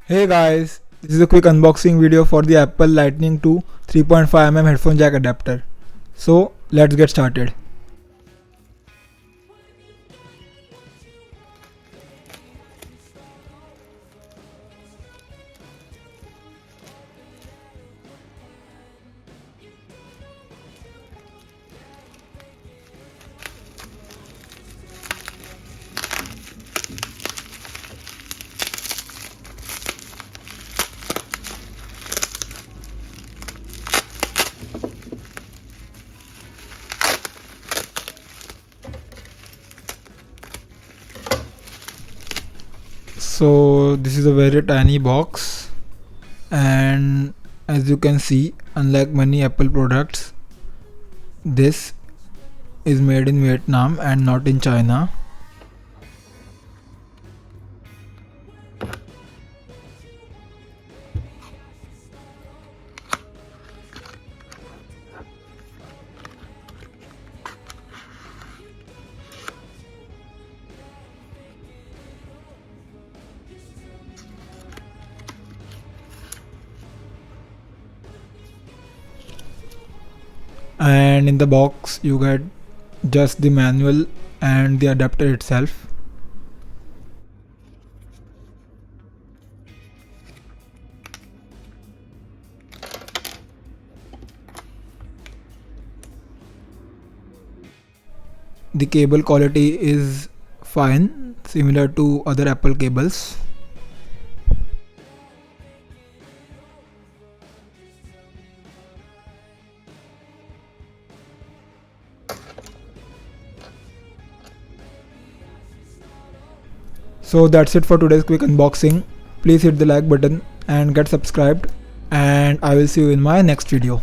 Hey guys, this is a quick unboxing video for the Apple Lightning 2 3.5mm headphone jack adapter. So let's get started. So this is a very tiny box, and as you can see, unlike many Apple products, this is made in Vietnam and not in China. And in the box you get just the manual and the adapter itself. The cable quality is fine, similar to other Apple cables. So that's it for today's quick unboxing. Please hit the like button and get subscribed, and I will see you in my next video.